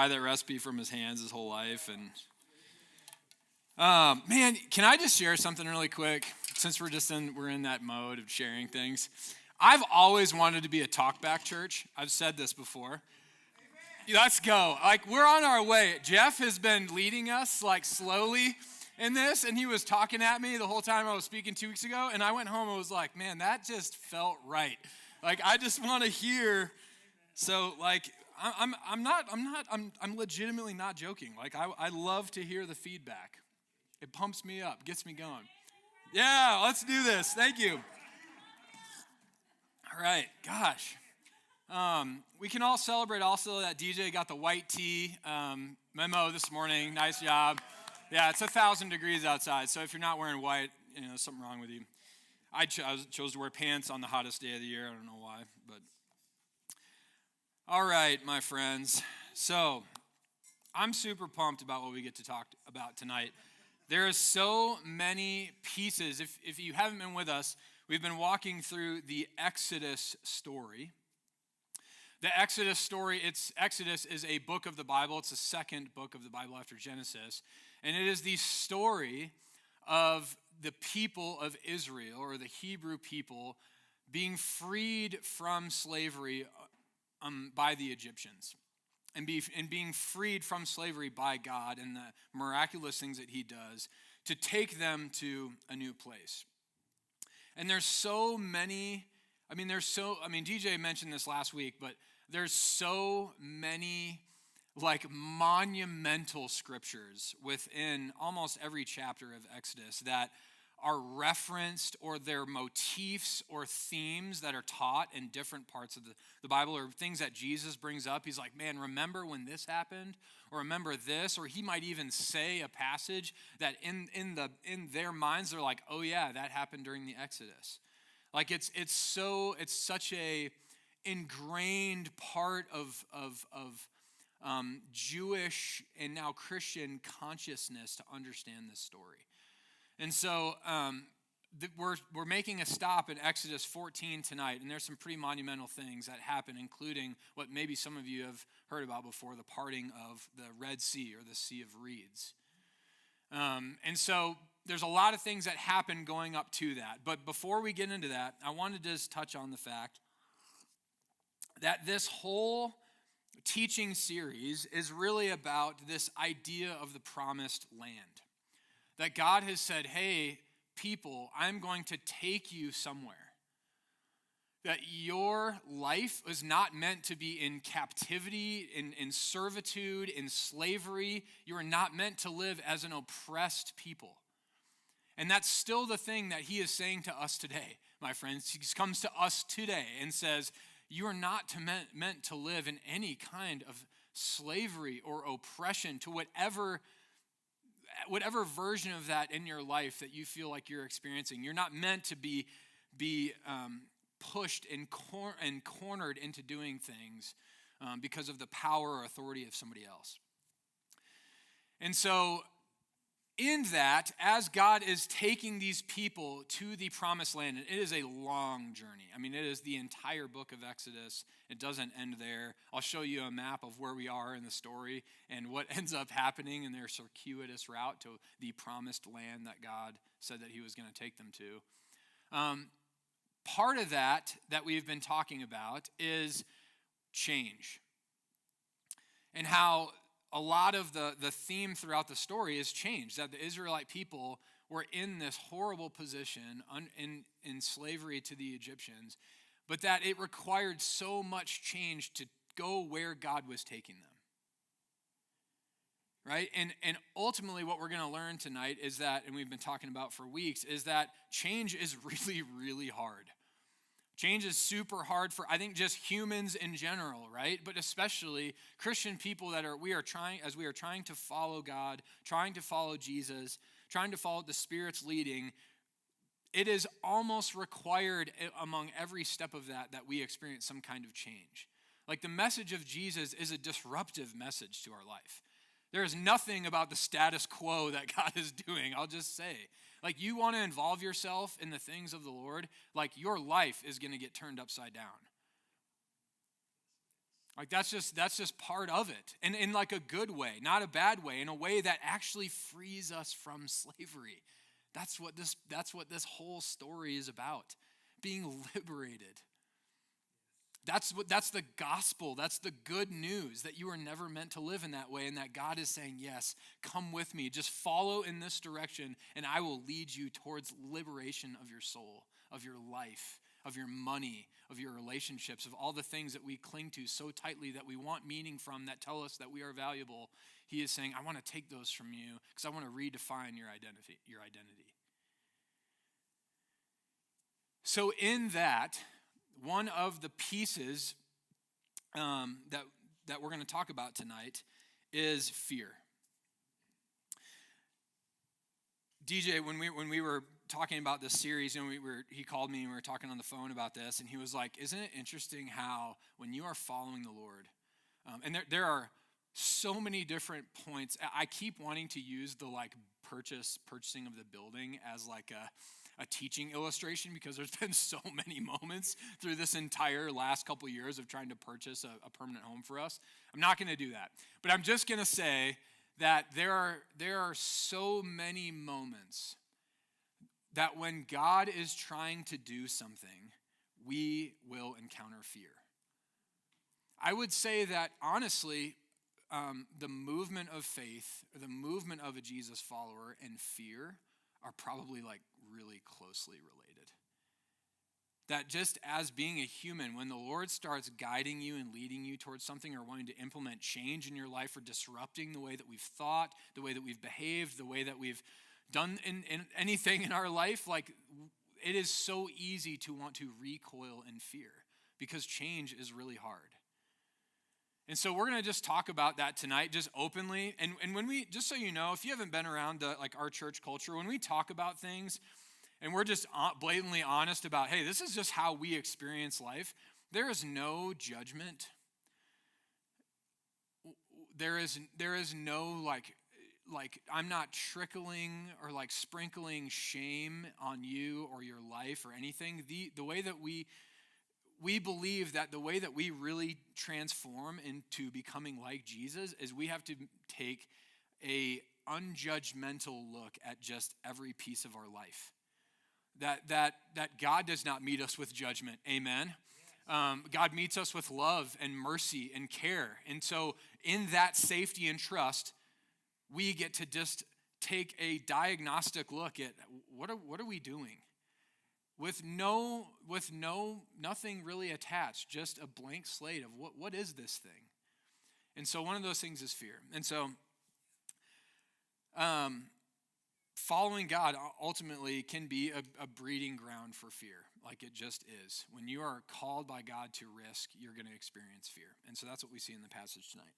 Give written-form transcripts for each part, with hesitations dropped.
that recipe from his hands his whole life. And man, can I just share something really quick? Since we're in that mode of sharing things. I've always wanted to be a talkback church. I've said this before. Let's go. Like, we're on our way. Jeff has been leading us like slowly in this, and he was talking at me the whole time I was speaking 2 weeks ago, and I went home and was like, man, that just felt right. Like, I just want to hear. So like, I'm legitimately not joking. Like, I love to hear the feedback. It pumps me up, gets me going. Yeah, let's do this. Thank you. All right, gosh. We can all celebrate also that DJ got the white tee memo this morning. Nice job. Yeah, it's 1,000 degrees outside, so if you're not wearing white, there's something wrong with you. I chose to wear pants on the hottest day of the year. I don't know why, but all right, my friends. So I'm super pumped about what we get to talk about tonight. There are so many pieces. If you haven't been with us, we've been walking through the Exodus story. The Exodus story, Exodus is a book of the Bible. It's the second book of the Bible after Genesis. And it is the story of the people of Israel, or the Hebrew people, being freed from slavery by the Egyptians. And being freed from slavery by God and the miraculous things that he does to take them to a new place. And there's so many, DJ mentioned this last week, but there's so many like monumental scriptures within almost every chapter of Exodus that are referenced, or their motifs or themes that are taught in different parts of the Bible, or things that Jesus brings up. He's like, man, remember when this happened? Or remember this? Or he might even say a passage that in their minds, they're like, oh yeah, that happened during the Exodus. Like it's such a ingrained part of Jewish and now Christian consciousness to understand this story. And so we're making a stop in Exodus 14 tonight, and there's some pretty monumental things that happen, including what maybe some of you have heard about before, the parting of the Red Sea, or the Sea of Reeds. And so there's a lot of things that happen going up to that. But before we get into that, I wanted to just touch on the fact that this whole teaching series is really about this idea of the promised land. That God has said, hey, people, I'm going to take you somewhere. That your life is not meant to be in captivity, in servitude, in slavery. You are not meant to live as an oppressed people. And that's still the thing that he is saying to us today, my friends. He comes to us today and says, you are not meant to live in any kind of slavery or oppression to whatever version of that in your life that you feel like you're experiencing. You're not meant to be pushed and cornered into doing things because of the power or authority of somebody else. And so in that, as God is taking these people to the promised land, and it is a long journey. I mean, it is the entire book of Exodus. It doesn't end there. I'll show you a map of where we are in the story and what ends up happening in their circuitous route to the promised land that God said that he was going to take them to. Part of that we've been talking about is change. And how a lot of the theme throughout the story is change, that the Israelite people were in this horrible position in slavery to the Egyptians, but that it required so much change to go where God was taking them. Right? And ultimately what we're going to learn tonight is that, and we've been talking about for weeks, is that change is really, really hard. Change is super hard for, I think, just humans in general, right? But especially Christian people that we are trying to follow God, trying to follow Jesus, trying to follow the Spirit's leading. It is almost required among every step of that we experience some kind of change. Like, the message of Jesus is a disruptive message to our life. There is nothing about the status quo that God is doing, I'll just say. Like, you want to involve yourself in the things of the Lord, like, your life is going to get turned upside down. Like that's just part of it. And in like a good way, not a bad way, in a way that actually frees us from slavery. That's what this whole story is about. Being liberated. That's the gospel. That's the good news, that you are never meant to live in that way, and that God is saying, yes, come with me. Just follow in this direction, and I will lead you towards liberation of your soul, of your life, of your money, of your relationships, of all the things that we cling to so tightly that we want meaning from, that tell us that we are valuable. He is saying, I want to take those from you because I want to redefine your identity. So in that, one of the pieces that we're going to talk about tonight is fear. DJ, when we were talking about this series, and he called me and we were talking on the phone about this, and he was like, "Isn't it interesting how when you are following the Lord, and there are so many different points. I keep wanting to use the like purchasing of the building as like a teaching illustration, because there's been so many moments through this entire last couple of years of trying to purchase a permanent home for us. I'm not going to do that, but I'm just going to say that there are so many moments that when God is trying to do something, we will encounter fear. I would say that honestly, the movement of faith, or the movement of a Jesus follower, and fear are probably like really closely related. That just as being a human, when the Lord starts guiding you and leading you towards something, or wanting to implement change in your life, or disrupting the way that we've thought, the way that we've behaved, the way that we've done in anything in our life, like it is so easy to want to recoil in fear, because change is really hard. And so we're going to just talk about that tonight, just openly. And when we, just so you know, if you haven't been around like our church culture, when we talk about things and we're just blatantly honest about, hey, this is just how we experience life, there is no judgment. There is no like I'm not trickling or like sprinkling shame on you or your life or anything. The way that we believe that the way that we really transform into becoming like Jesus is we have to take a unjudgmental look at just every piece of our life. That God does not meet us with judgment. Amen. God meets us with love and mercy and care. And so in that safety and trust, we get to just take a diagnostic look at what are we doing? With nothing really attached, just a blank slate of what is this thing? And so one of those things is fear. And so following God ultimately can be a breeding ground for fear, like it just is. When you are called by God to risk, you're going to experience fear. And so that's what we see in the passage tonight.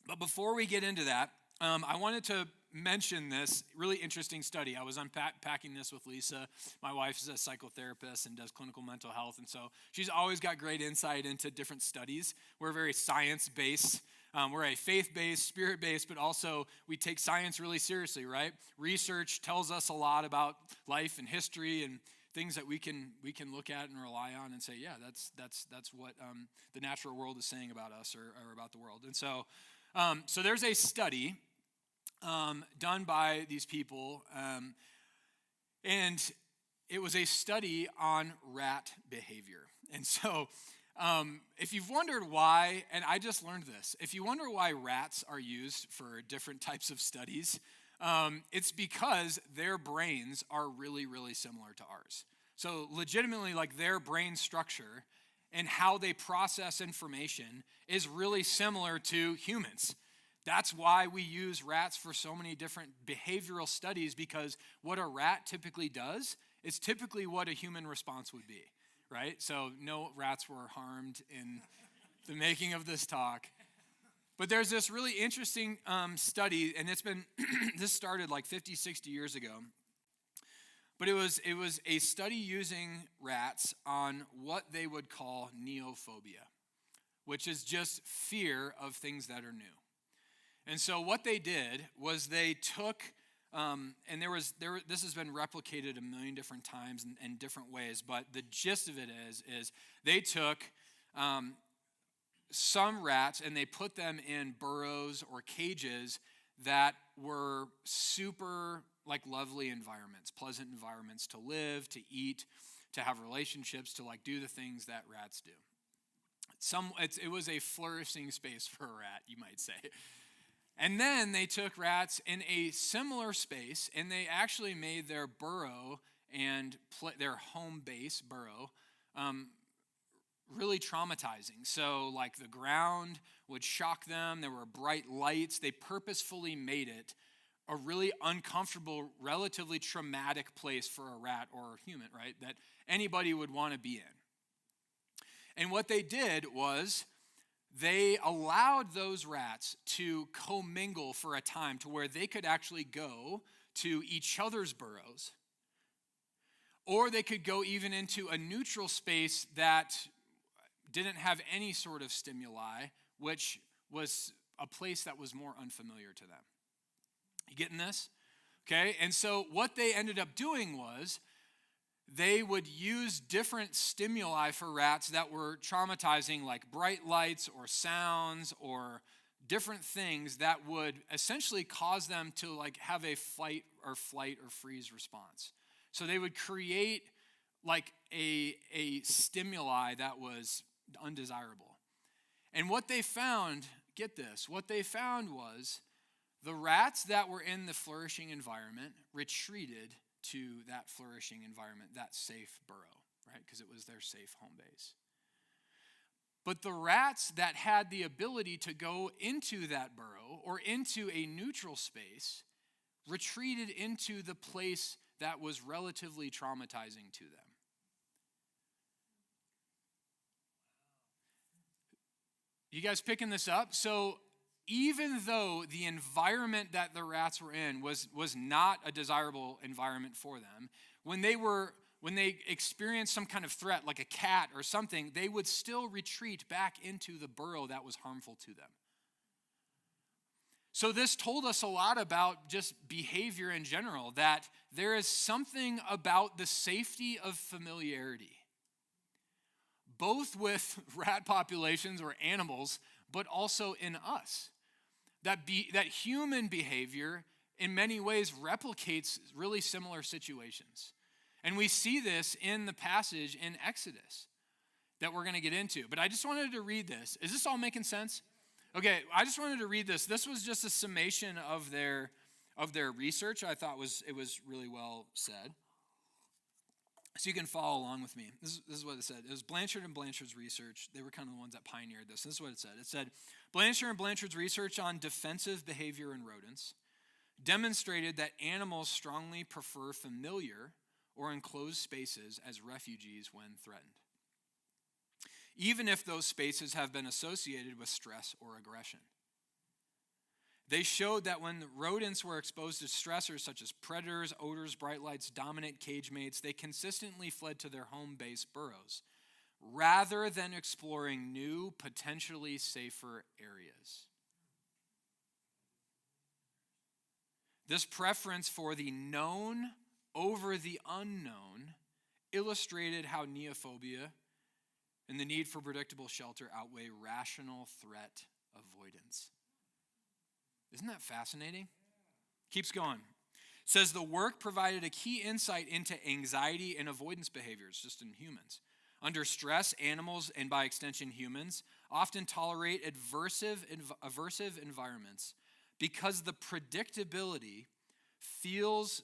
But before we get into that, I wanted to mention this really interesting study. I was unpacking this with Lisa. My wife is a psychotherapist and does clinical mental health, and so she's always got great insight into different studies. We're very science-based. We're a faith-based, spirit-based, but also we take science really seriously, right? Research tells us a lot about life and history and things that we can look at and rely on and say, yeah, that's what the natural world is saying about us or about the world. And so there's a study done by these people, and it was a study on rat behavior. And so if you've wondered why, and I just learned this, if you wonder why rats are used for different types of studies, it's because their brains are really, really similar to ours. So legitimately, like their brain structure and how they process information is really similar to humans. That's why we use rats for so many different behavioral studies, because what a rat typically does is typically what a human response would be, right? So no rats were harmed in the making of this talk. But there's this really interesting study, and it's been, this started like 50, 60 years ago. But it was a study using rats on what they would call neophobia, which is just fear of things that are new. And so what they did was they took, and this has been replicated a million different times in different ways, but the gist of it is they took some rats and they put them in burrows or cages that were super like lovely environments, pleasant environments to live, to eat, to have relationships, to like do the things that rats do. It was a flourishing space for a rat, you might say. And then they took rats in a similar space and they actually made their burrow and their home base burrow really traumatizing. So like the ground would shock them. There were bright lights. They purposefully made it a really uncomfortable, relatively traumatic place for a rat or a human, right? That anybody would want to be in. And what they did was they allowed those rats to commingle for a time to where they could actually go to each other's burrows, or they could go even into a neutral space that didn't have any sort of stimuli, which was a place that was more unfamiliar to them. You getting this? Okay, and so what they ended up doing was they would use different stimuli for rats that were traumatizing, like bright lights or sounds or different things that would essentially cause them to like have a fight or flight or freeze response. So they would create like a stimuli that was undesirable. And what they found, get this, what they found was the rats that were in the flourishing environment retreated to that flourishing environment, that safe burrow, right? Because it was their safe home base. But the rats that had the ability to go into that burrow or into a neutral space retreated into the place that was relatively traumatizing to them. You guys picking this up? So even though the environment that the rats were in was not a desirable environment for them, when they experienced some kind of threat like a cat or something, they would still retreat back into the burrow that was harmful to them. So this told us a lot about just behavior in general, that there is something about the safety of familiarity, both with rat populations or animals, but also in us. That human behavior in many ways replicates really similar situations. And we see this in the passage in Exodus that we're going to get into. But I just wanted to read this. Is this all making sense? Okay, I just wanted to read this. This was just a summation of their research. I thought it was really well said. So you can follow along with me. This is what it said. It was Blanchard and Blanchard's research. They were kind of the ones that pioneered this. This is what it said. It said, Blanchard and Blanchard's research on defensive behavior in rodents demonstrated that animals strongly prefer familiar or enclosed spaces as refuges when threatened, even if those spaces have been associated with stress or aggression. They showed that when rodents were exposed to stressors such as predators, odors, bright lights, dominant cage mates, they consistently fled to their home base burrows rather than exploring new, potentially safer areas. This preference for the known over the unknown illustrated how neophobia and the need for predictable shelter outweigh rational threat avoidance. Isn't that fascinating? Keeps going. It says the work provided a key insight into anxiety and avoidance behaviors just in humans. Under stress, animals, and by extension humans, often tolerate aversive environments because the predictability feels,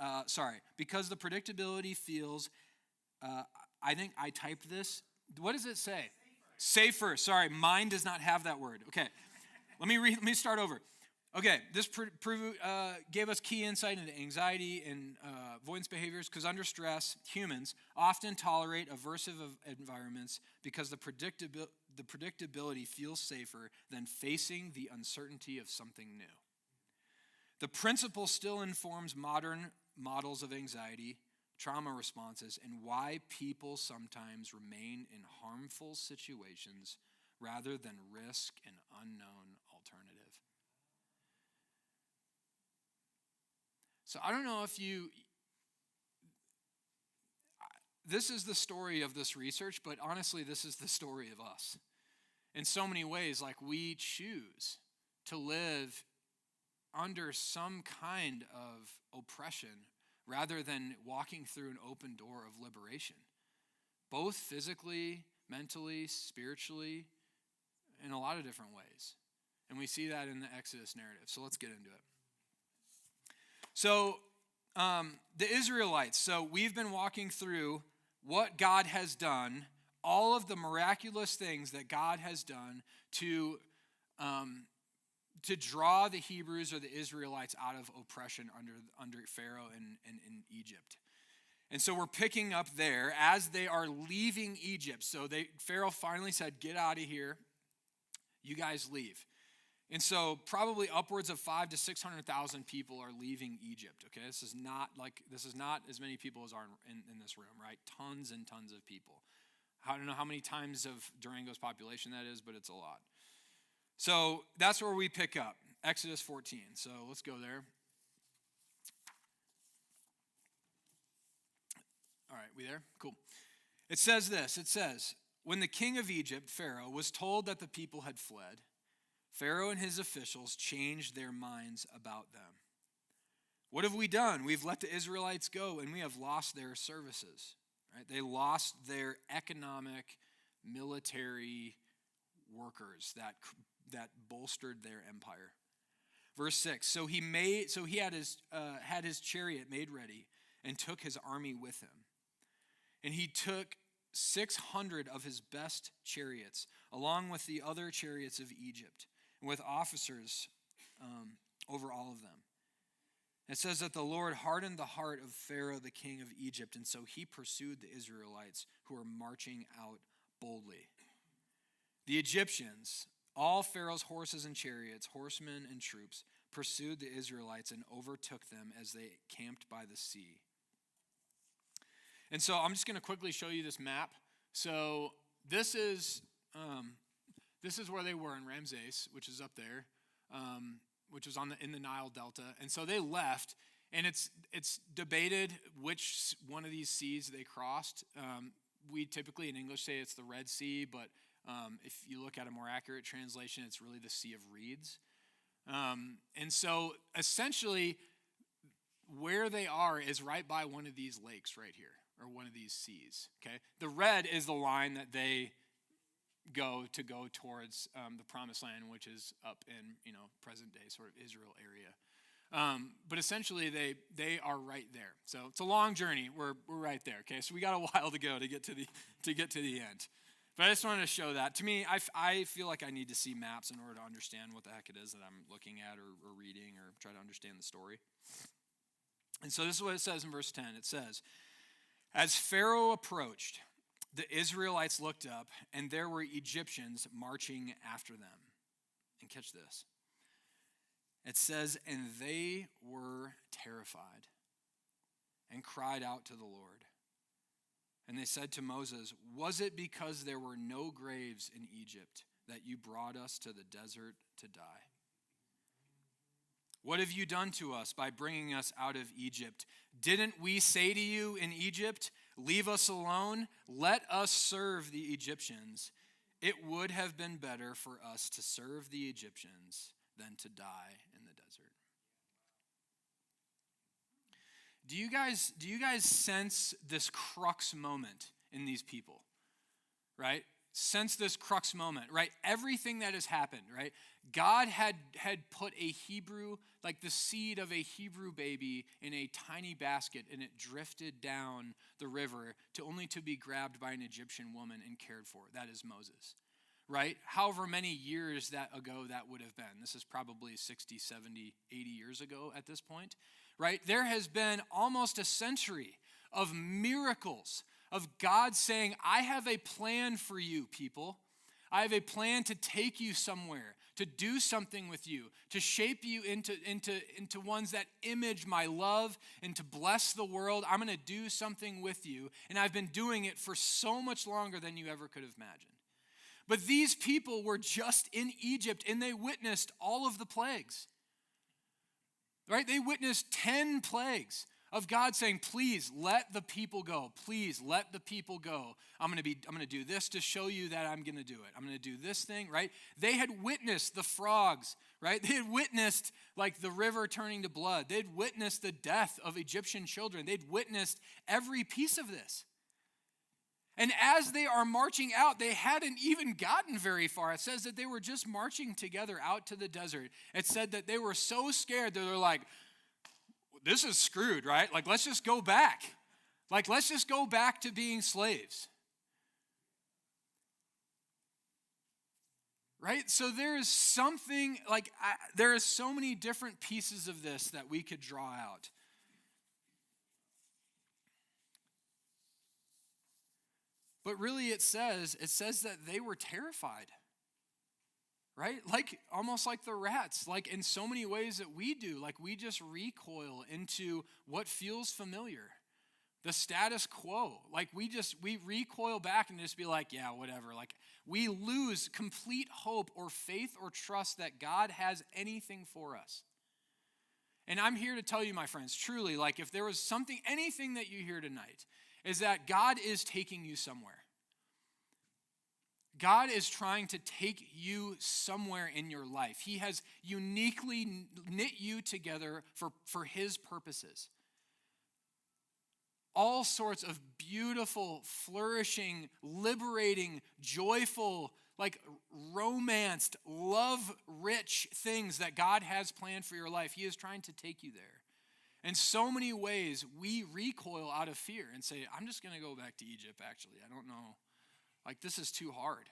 I think I typed this. What does it say? Safer. Sorry, mine does not have that word. Okay. Let me start over. Okay, this gave us key insight into anxiety and avoidance behaviors because under stress, humans often tolerate aversive environments because the predictability feels safer than facing the uncertainty of something new. The principle still informs modern models of anxiety, trauma responses, and why people sometimes remain in harmful situations rather than risk an unknown alternative. So I don't know if this is the story of this research, but honestly, this is the story of us. in so many ways, like we choose to live under some kind of oppression rather than walking through an open door of liberation, both physically, mentally, spiritually, in a lot of different ways. And we see that in the Exodus narrative. So let's get into it. So the Israelites, so we've been walking through what God has done, all of the miraculous things that God has done to draw the Hebrews or the Israelites out of oppression under Pharaoh in Egypt. And so we're picking up there as they are leaving Egypt. So Pharaoh finally said, get out of here. You guys leave. And so probably upwards of 500,000 to 600,000 people are leaving Egypt. Okay, this is not as many people as are in this room, right? Tons and tons of people. I don't know how many times of Durango's population that is, but it's a lot. So that's where we pick up, Exodus 14. So let's go there. All right, we there? Cool. It says this. It says, when the king of Egypt, Pharaoh, was told that the people had fled, Pharaoh and his officials changed their minds about them. What have we done? We've let the Israelites go, and we have lost their services. Right? They lost their economic, military workers that bolstered their empire. Verse 6, so he had his chariot made ready and took his army with him. And he took 600 of his best chariots, along with the other chariots of Egypt, and with officers over all of them. It says that the Lord hardened the heart of Pharaoh, the king of Egypt, and so he pursued the Israelites who were marching out boldly. The Egyptians, all Pharaoh's horses and chariots, horsemen and troops, pursued the Israelites and overtook them as they camped by the sea. And so I'm just going to quickly show you this map. So this is where they were in Ramses, which is up there, which was in the Nile Delta. And so they left, and it's debated which one of these seas they crossed. We typically in English say it's the Red Sea, but if you look at a more accurate translation, it's really the Sea of Reeds. And so essentially where they are is right by one of these lakes right here, or one of these seas, okay? The red is the line that they go towards the promised land, which is up in, present day sort of Israel area. But essentially they are right there. So it's a long journey. We're right there, okay? So we got a while to go to get to the end. But I just wanted to show that. To me, I feel like I need to see maps in order to understand what the heck it is that I'm looking at or reading or try to understand the story. And so this is what it says in verse 10. It says, as Pharaoh approached, the Israelites looked up, and there were Egyptians marching after them. And catch this. It says, and they were terrified and cried out to the Lord. And they said to Moses, was it because there were no graves in Egypt that you brought us to the desert to die? What have you done to us by bringing us out of Egypt? Didn't we say to you in Egypt, leave us alone, let us serve the Egyptians? It would have been better for us to serve the Egyptians than to die in the desert. Do you guys sense this crux moment in these people? Right? Sense this crux moment, right? Everything that has happened, right? God had put a Hebrew, like the seed of a Hebrew baby in a tiny basket, and it drifted down the river to be grabbed by an Egyptian woman and cared for. That is Moses, right? However many years ago that would have been. This is probably 60, 70, 80 years ago at this point, right? There has been almost a century of miracles, of God saying, I have a plan for you, people. I have a plan to take you somewhere, to do something with you, to shape you into ones that image my love and to bless the world. I'm going to do something with you, and I've been doing it for so much longer than you ever could have imagined. But these people were just in Egypt, and they witnessed all of the plagues. Right? They witnessed 10 plagues of God saying, please let the people go. Please let the people go. I'm going to do this to show you that I'm going to do it. I'm going to do this thing, right? They had witnessed the frogs, right? They had witnessed like the river turning to blood. They'd witnessed the death of Egyptian children. They'd witnessed every piece of this. And as they are marching out, they hadn't even gotten very far. It says that they were just marching together out to the desert. It said that they were so scared that they're like, this is screwed, right? Like, let's just go back. Like, let's just go back to being slaves. Right? So there is something, there is so many different pieces of this that we could draw out. But really it says that they were terrified. Right? Like, almost like the rats, like in so many ways that we do, like we just recoil into what feels familiar, the status quo. Like we recoil back and just be like, yeah, whatever. Like we lose complete hope or faith or trust that God has anything for us. And I'm here to tell you, my friends, truly, like if there was anything that you hear tonight, is that God is taking you somewhere. God is trying to take you somewhere in your life. He has uniquely knit you together for his purposes. All sorts of beautiful, flourishing, liberating, joyful, like romanced, love-rich things that God has planned for your life. He is trying to take you there. In so many ways, we recoil out of fear and say, I'm just going to go back to Egypt, actually. I don't know. Like, this is too hard.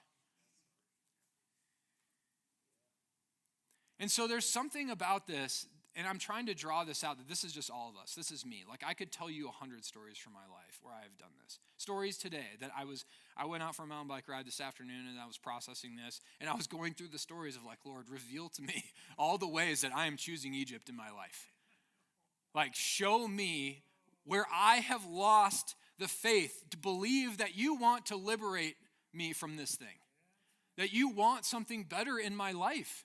And so there's something about this, and I'm trying to draw this out, that this is just all of us. This is me. Like, I could tell you 100 stories from my life where I have done this. Stories today that I went out for a mountain bike ride this afternoon, and I was processing this, and I was going through the stories of like, Lord, reveal to me all the ways that I am choosing Egypt in my life. Like, show me where I have lost the faith to believe that you want to liberate me from this thing, that you want something better in my life,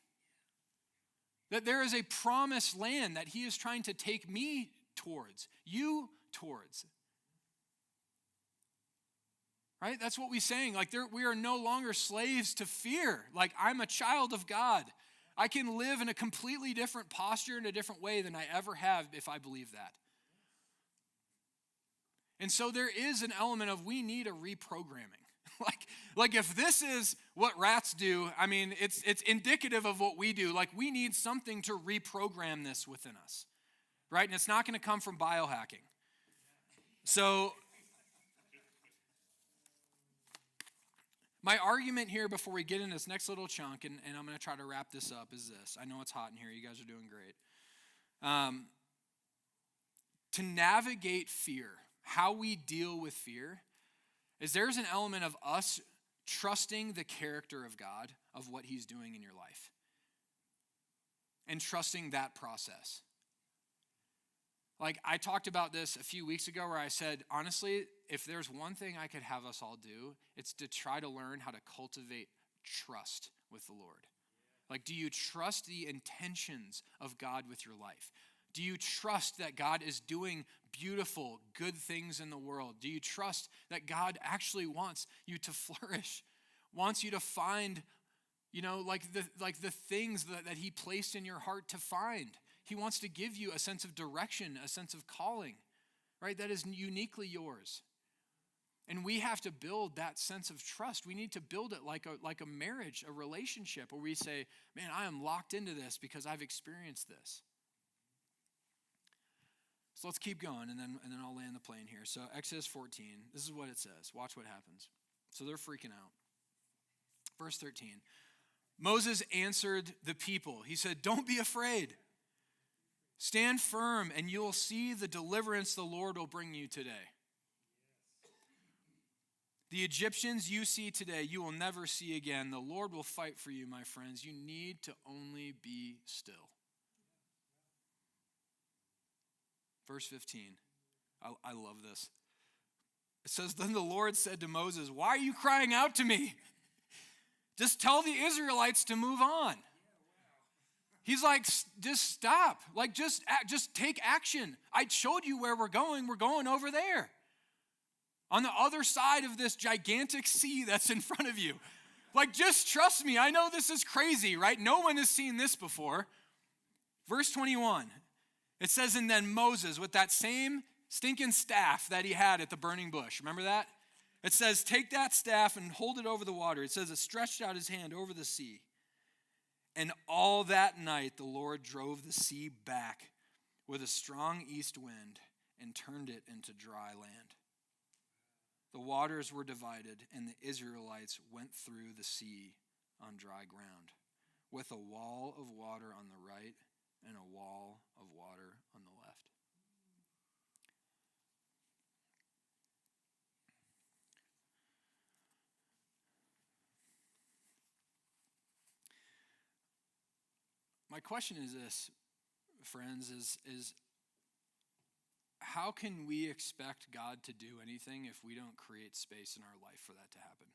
that there is a promised land that he is trying to take me towards, you towards. Right? That's what we're saying. Like, we are no longer slaves to fear. Like, I'm a child of God. I can live in a completely different posture in a different way than I ever have if I believe that. And so there is an element of we need a reprogramming. Like if this is what rats do, I mean, it's indicative of what we do. Like, we need something to reprogram this within us, right? And it's not going to come from biohacking. So my argument here before we get into this next little chunk, and I'm going to try to wrap this up, is this. I know it's hot in here. You guys are doing great. To navigate fear, how we deal with fear, is there's an element of us trusting the character of God, of what he's doing in your life, and trusting that process. Like, I talked about this a few weeks ago where I said, honestly, if there's one thing I could have us all do, it's to try to learn how to cultivate trust with the Lord. Like, do you trust the intentions of God with your life? Do you trust that God is doing beautiful, good things in the world? Do you trust that God actually wants you to flourish, wants you to find, like the things that he placed in your heart to find? He wants to give you a sense of direction, a sense of calling, right? That is uniquely yours. And we have to build that sense of trust. We need to build it like a marriage, a relationship where we say, man, I am locked into this because I've experienced this. So let's keep going, and then I'll land the plane here. So Exodus 14, this is what it says. Watch what happens. So they're freaking out. Verse 13, Moses answered the people. He said, don't be afraid. Stand firm, and you will see the deliverance the Lord will bring you today. The Egyptians you see today, you will never see again. The Lord will fight for you, my friends. You need to only be still. Verse 15, I love this. It says, then the Lord said to Moses, why are you crying out to me? Just tell the Israelites to move on. He's like, just stop. Like, just take action. I showed you where we're going. We're going over there. On the other side of this gigantic sea that's in front of you. Like, just trust me. I know this is crazy, right? No one has seen this before. Verse 21, it says, and then Moses, with that same stinking staff that he had at the burning bush. Remember that? It says, take that staff and hold it over the water. It says, it stretched out his hand over the sea. And all that night the Lord drove the sea back with a strong east wind and turned it into dry land. The waters were divided, and the Israelites went through the sea on dry ground, with a wall of water on the right and a wall of water on the left. My question is this, friends, is how can we expect God to do anything if we don't create space in our life for that to happen?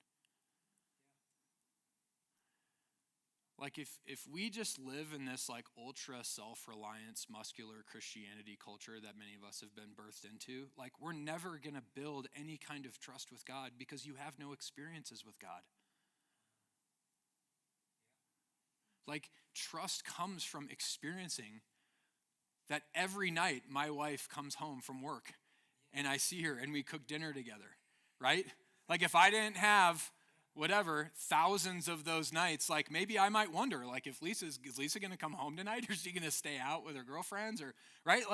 Like if we just live in this like ultra self-reliance, muscular Christianity culture that many of us have been birthed into, like we're never going to build any kind of trust with God because you have no experiences with God. Like trust comes from experiencing that every night my wife comes home from work and I see her and we cook dinner together, right? Like if I didn't have whatever, thousands of those nights, like maybe I might wonder, like if is Lisa going to come home tonight or is she going to stay out with her girlfriends or, right?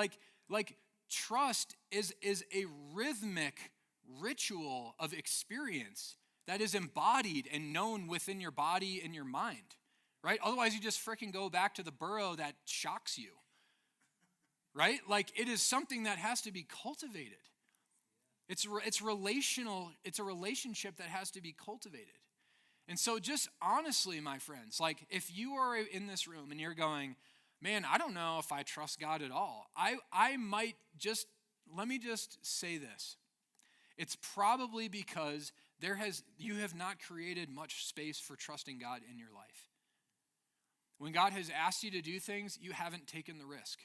Like trust is a rhythmic ritual of experience that is embodied and known within your body and your mind, right? Otherwise you just freaking go back to the burrow that shocks you, right? Like it is something that has to be cultivated. It's relational. It's a relationship that has to be cultivated. And so just honestly, my friends, like if you are in this room and you're going, man, I don't know if I trust God at all. I might just, let me just say this. It's probably because you have not created much space for trusting God in your life. When God has asked you to do things, you haven't taken the risk.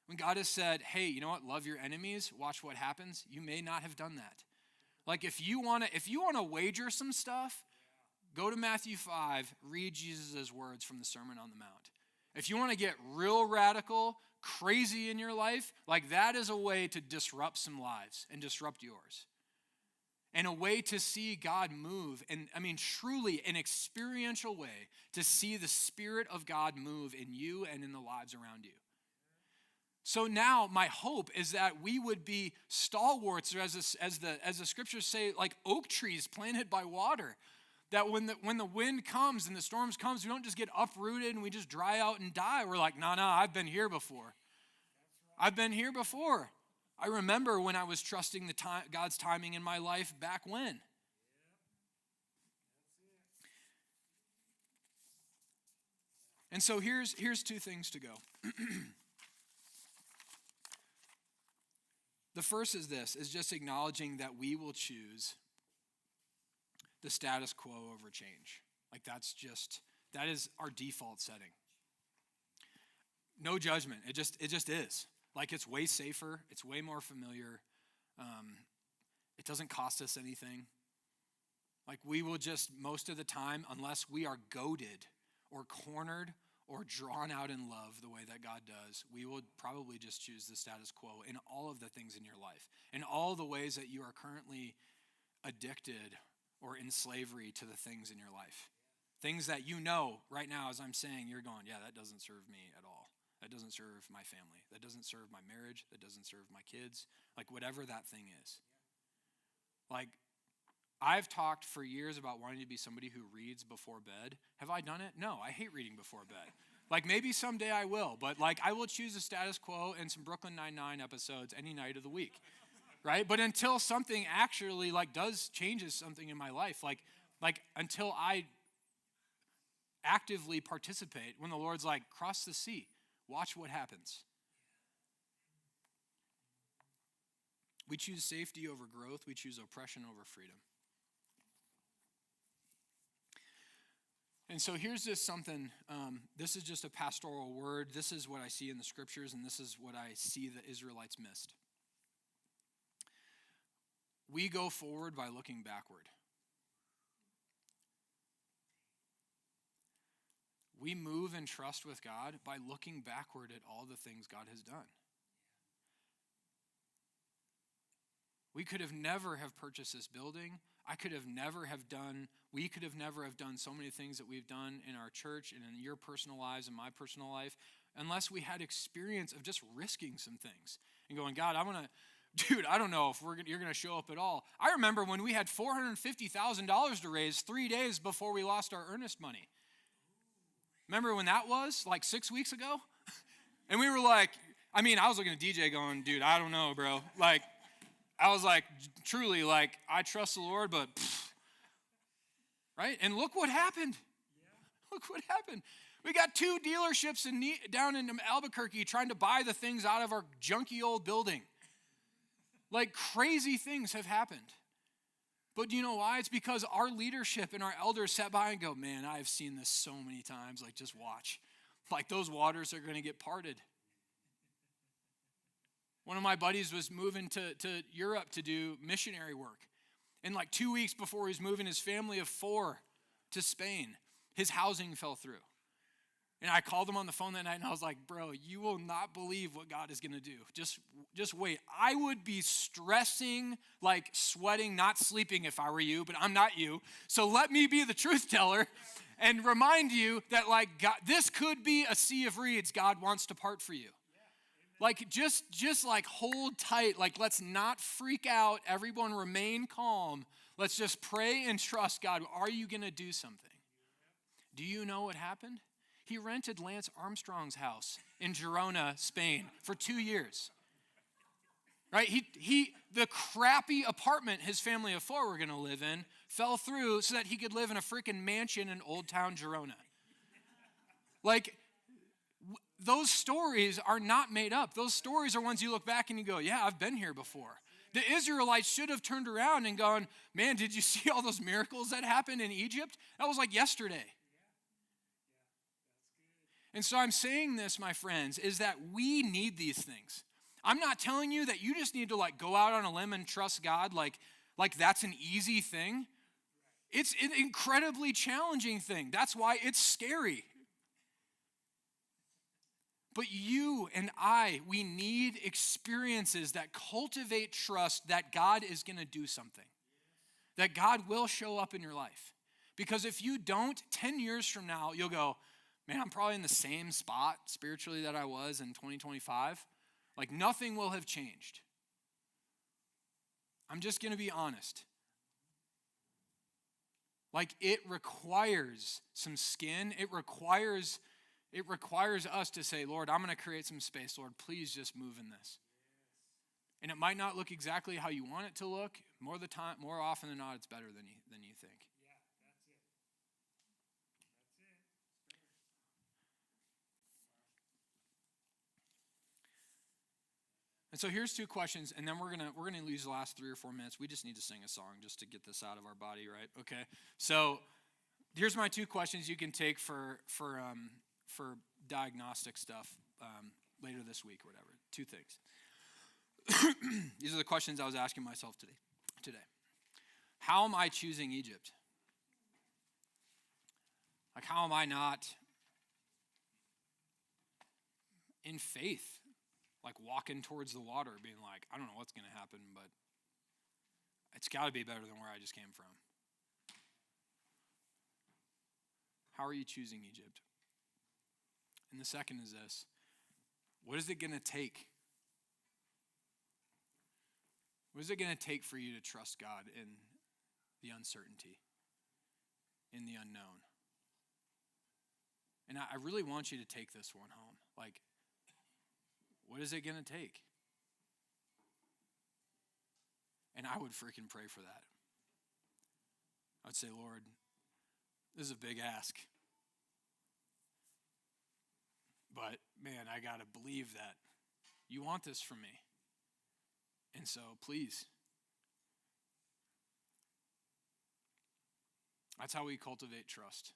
When God has said, hey, you know what, love your enemies, watch what happens, you may not have done that. Like if you want to wager some stuff, go to Matthew 5, read Jesus' words from the Sermon on the Mount. If you want to get real radical, crazy in your life, like that is a way to disrupt some lives and disrupt yours. And a way to see God move, and I mean truly an experiential way to see the Spirit of God move in you and in the lives around you. So now my hope is that we would be stalwarts, or as the scriptures say, like oak trees planted by water. That when the wind comes and the storms comes, we don't just get uprooted and we just dry out and die. We're like, no, I've been here before. I've been here before. I remember when I was trusting God's timing in my life back when. And so here's two things to go. The first is just acknowledging that we will choose the status quo over change. Like that is our default setting. No judgment. It just is. Like it's way safer. It's way more familiar. It doesn't cost us anything. Like we will just most of the time, unless we are goaded or cornered or drawn out in love the way that God does, we will probably just choose the status quo in all of the things in your life, in all the ways that you are currently addicted or in slavery to the things in your life. Things that you know right now as I'm saying, you're going, yeah, that doesn't serve me at all. That doesn't serve my family. That doesn't serve my marriage. That doesn't serve my kids. Like whatever that thing is. Like I've talked for years about wanting to be somebody who reads before bed. Have I done it? No, I hate reading before bed. Like maybe someday I will, but like I will choose a status quo and some Brooklyn Nine-Nine episodes any night of the week, right? But until something actually like changes something in my life, like until I actively participate, when the Lord's like, cross the sea, watch what happens. We choose safety over growth. We choose oppression over freedom. And so here's just something, this is just a pastoral word. This is what I see in the scriptures, and this is what I see the Israelites missed. We go forward by looking backward. We move and trust with God by looking backward at all the things God has done. We could have never have purchased this building. We could have never have done so many things that we've done in our church and in your personal lives and my personal life unless we had experience of just risking some things and going, God, I don't know if you're going to show up at all. I remember when we had $450,000 to raise 3 days before we lost our earnest money. Remember when that was? Like 6 weeks ago? And we were like, I was looking at DJ going, dude, I don't know, bro. Like, I was like, truly, like, I trust the Lord, but, right? And look what happened. Yeah. Look what happened. We got 2 dealerships down in Albuquerque trying to buy the things out of our junky old building. Like, crazy things have happened. But do you know why? It's because our leadership and our elders sat by and go, man, I've seen this so many times. Like, just watch. Like, those waters are going to get parted. One of my buddies was moving to Europe to do missionary work. And like 2 weeks before he was moving his family of 4 to Spain, his housing fell through. And I called him on the phone that night and I was like, bro, you will not believe what God is going to do. Just wait. I would be stressing, like sweating, not sleeping if I were you, but I'm not you. So let me be the truth teller and remind you that like God, this could be a sea of reeds God wants to part for you. Like, just like hold tight. Like, let's not freak out. Everyone remain calm. Let's just pray and trust God. Are you going to do something? Do you know what happened? He rented Lance Armstrong's house in Girona, Spain for 2 years. Right? The crappy apartment his family of 4 were going to live in fell through so that he could live in a freaking mansion in Old Town Girona. Like, those stories are not made up. Those stories are ones you look back and you go, yeah, I've been here before. The Israelites should have turned around and gone, man, did you see all those miracles that happened in Egypt? That was like yesterday. And so I'm saying this, my friends, is that we need these things. I'm not telling you that you just need to like go out on a limb and trust God like that's an easy thing. It's an incredibly challenging thing. That's why it's scary. But you and we need experiences that cultivate trust that God is going to do something, that God will show up in your life. Because if you don't, 10 years from now, you'll go, man, I'm probably in the same spot spiritually that I was in 2025. Like nothing will have changed. I'm just going to be honest. Like it requires some skin. It requires us to say, Lord, I'm going to create some space. Lord, please just move in this. And it might not look exactly how you want it to look. More often than not, it's better than you think. Yeah, that's it. And so here's 2 questions, and then we're gonna use the last 3 or 4 minutes. We just need to sing a song just to get this out of our body, right? Okay. So here's my 2 questions you can take for diagnostic stuff later this week or whatever. 2 things. These are the questions I was asking myself today. How am I choosing Egypt? Like, how am I not in faith, like walking towards the water, being like, I don't know what's going to happen, but it's got to be better than where I just came from. How are you choosing Egypt? And the second is this. What is it going to take? What is it going to take for you to trust God in the uncertainty, in the unknown? And I really want you to take this one home. Like, what is it going to take? And I would freaking pray for that. I would say, Lord, this is a big ask. But, man, I got to believe that you want this from me. And so, please. That's how we cultivate trust.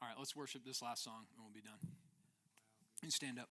All right, let's worship this last song and we'll be done. And stand up.